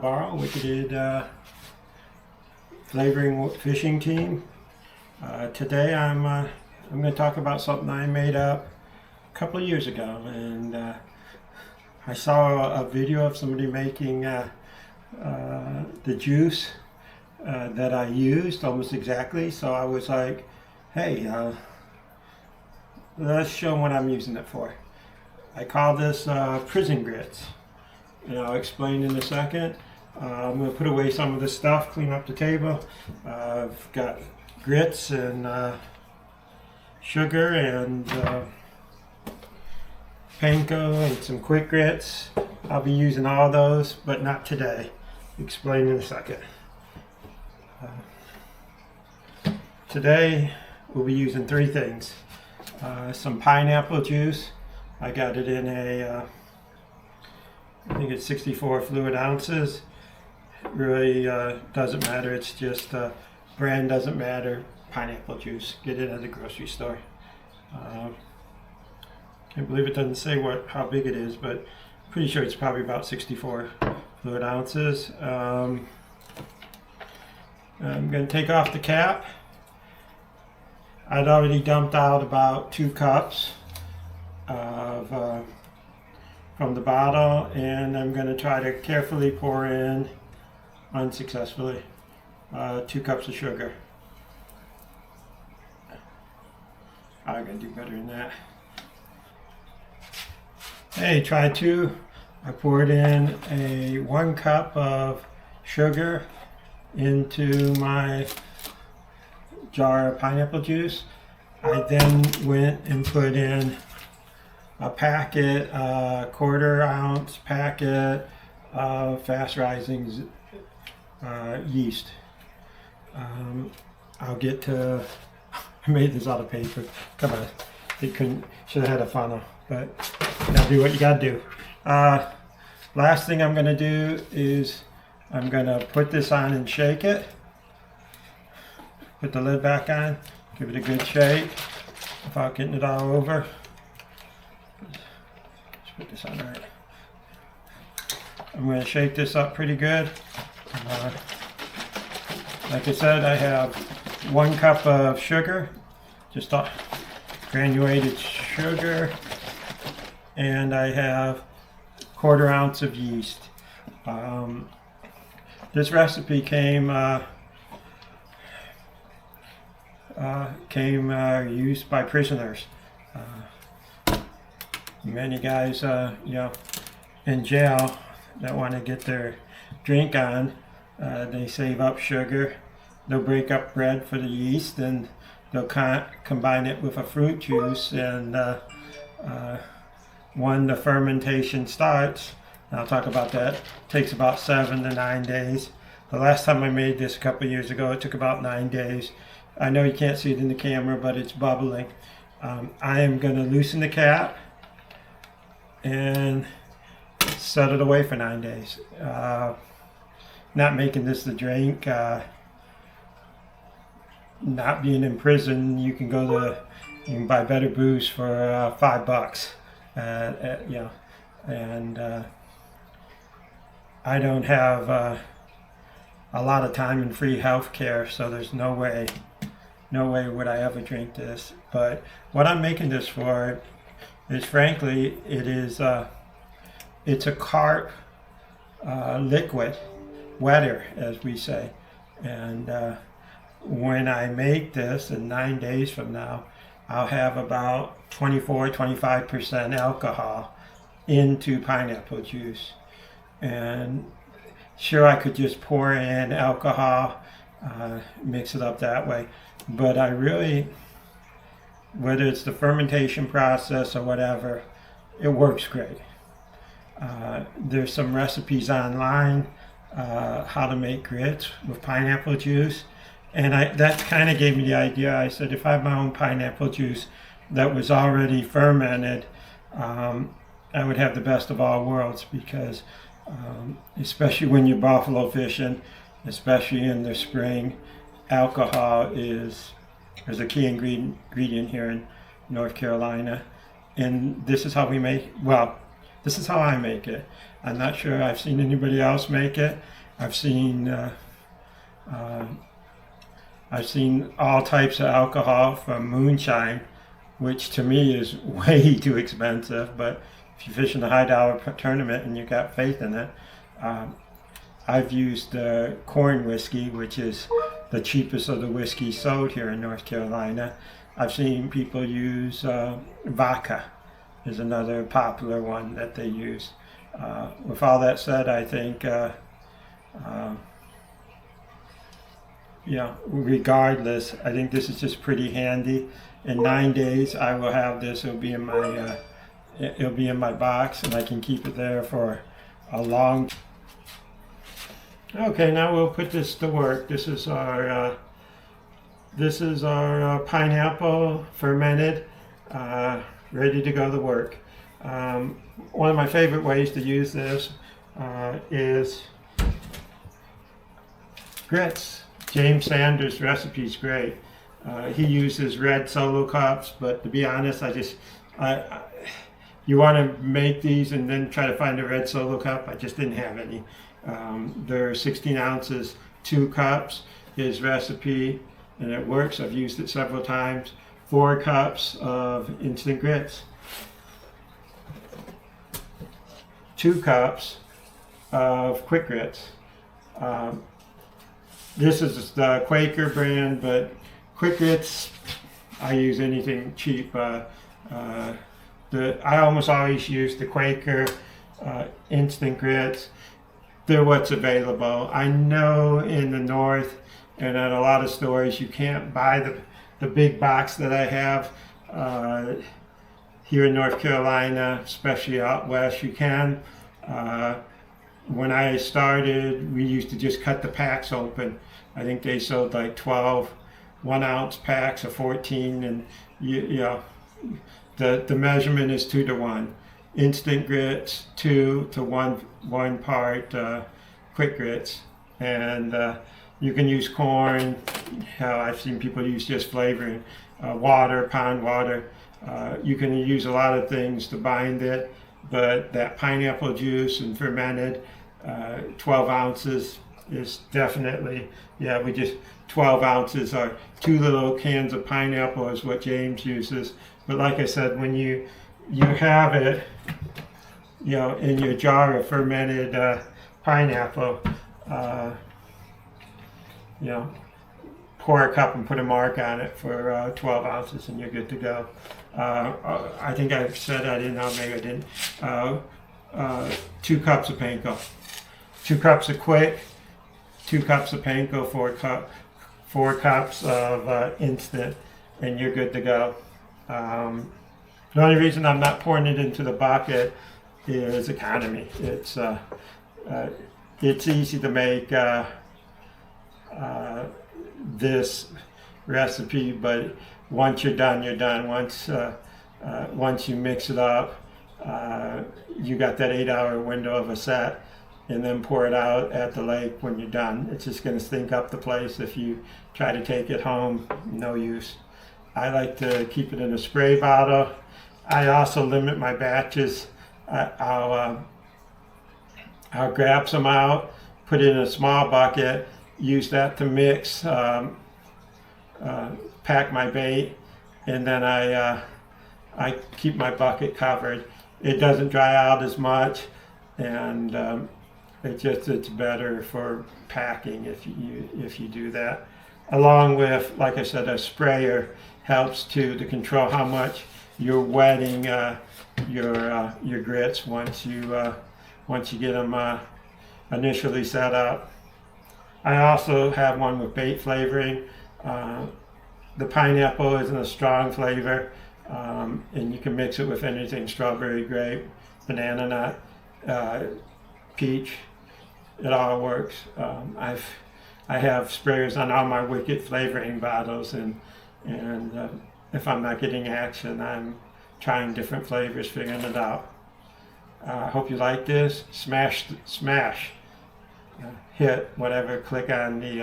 Barrow, Wicked Flavoring Fishing Team. Today I'm going to talk about something I made up a couple of years ago, and I saw a video of somebody making the juice that I used almost exactly. So I was like, hey, let's show what I'm using it for. I call this prison grits, and I'll explain in a second. I'm going to put away some of the stuff, clean up the table. I've got grits and sugar and panko and some quick grits. I'll be using all those, but not today. Explain in a second. Today we'll be using three things. Some pineapple juice. I got it in a, I think it's 64 fluid ounces. Really doesn't matter, it's just brand doesn't matter. Pineapple juice, get it at the grocery store. Can't believe it doesn't say how big it is, but pretty sure it's probably about 64 fluid ounces. I'm going to take off the cap. I'd already dumped out about 2 cups of from the bottle, and I'm going to try to carefully pour in, unsuccessfully, 2 cups of sugar. I'm going to do better than that. Hey, try 2. I poured in 1 cup of sugar into my jar of pineapple juice. I then went and put in a packet, a 1/4 ounce packet of fast rising yeast. I'll get to, I made this out of paper. Come on, should have had a funnel, but you gotta do what you gotta do. Last thing I'm gonna do is I'm gonna put this on and shake it. Put the lid back on, give it a good shake without getting it all over. Let's put this on right. I'm going to shake this up pretty good. Like I said, I have 1 cup of sugar, just granulated sugar, and I have 1/4 ounce of yeast. This recipe came used by prisoners. Many guys, in jail that want to get their drink on, they save up sugar. They'll break up bread for the yeast, and they'll combine it with a fruit juice. And when the fermentation starts, and I'll talk about that, it takes about 7 to 9 days. The last time I made this a couple of years ago, it took about 9 days. I know you can't see it in the camera, but it's bubbling. I am going to loosen the cap and set it away for 9 days. Not making this the drink. Not being in prison, you can buy better booze for $5. And I don't have a lot of time and free health care, so there's no way would I ever drink this. But what I'm making this for is, frankly, it's a carp liquid, wetter, as we say. And when I make this in 9 days from now, I'll have about 24-25% alcohol into pineapple juice. And sure, I could just pour in alcohol, mix it up that way. But I really, whether it's the fermentation process or whatever, it works great. There's some recipes online how to make grits with pineapple juice, and that kind of gave me the idea. I said, if I have my own pineapple juice that was already fermented, I would have the best of all worlds, because especially when you're buffalo fishing, especially in the spring, alcohol is a key ingredient here in North Carolina. And this is how we make, well, This is how I make it. I'm not sure I've seen anybody else make it. I've seen all types of alcohol from moonshine, which to me is way too expensive, but if you fish in a high dollar tournament and you got faith in it, I've used corn whiskey, which is the cheapest of the whiskey sold here in North Carolina. I've seen people use vodka is another popular one that they use. With all that said, I think regardless, I think this is just pretty handy. In 9 days, I will have this. It'll be in my box, and I can keep it there for a long. Okay, now we'll put this to work. This is our pineapple fermented, ready to go to work. One of my favorite ways to use this is grits. James Sanders' recipe is great. He uses red solo cups, but to be honest, you want to make these and then try to find a red solo cup. I just didn't have any. They're 16 ounces, 2 cups, his recipe, and it works. I've used it several times. 4 cups of instant grits, 2 cups of quick grits. This is the Quaker brand, but quick grits, I use anything cheap. I almost always use the Quaker instant grits. They're what's available. I know in the north and at a lot of stores you can't buy the big box that I have. Here in North Carolina, especially out west, you can. When I started, we used to just cut the packs open. I think they sold like 12 1-ounce packs of 14, and the measurement is 2 to 1. Instant grits 2 to 1 part quick grits, and you can use corn. I've seen people use just flavoring, water, pond water. You can use a lot of things to bind it, but that pineapple juice and fermented 12 ounces is definitely, 12 ounces are 2 little cans of pineapple is what James uses. But like I said, when you have it, in your jar of fermented pineapple, pour a cup and put a mark on it for 12 ounces and you're good to go. I think I've said I didn't know, maybe I didn't. 2 cups of panko, 2 cups of quick, 2 cups of panko, 4 cups of instant, and you're good to go. The only reason I'm not pouring it into the bucket is economy. It's easy to make this recipe, but once you're done, you're done. Once you mix it up, you got that 8-hour window of a set, and then pour it out at the lake when you're done. It's just going to stink up the place if you try to take it home. No use. I like to keep it in a spray bottle. I also limit my batches. I'll grab some out, put it in a small bucket, use that to mix, pack my bait, and then I keep my bucket covered. It doesn't dry out as much, and it's better for packing if you do that. Along with, like I said, a sprayer helps to control how much you're wetting your grits once you get them initially set up. I also have one with bait flavoring. The pineapple isn't a strong flavor, and you can mix it with anything: strawberry, grape, banana nut, peach. It all works. I have sprayers on all my Wicked flavoring bottles, and if I'm not getting action, I'm trying different flavors, figuring it out. I hope you like this. Smash, hit whatever, click on the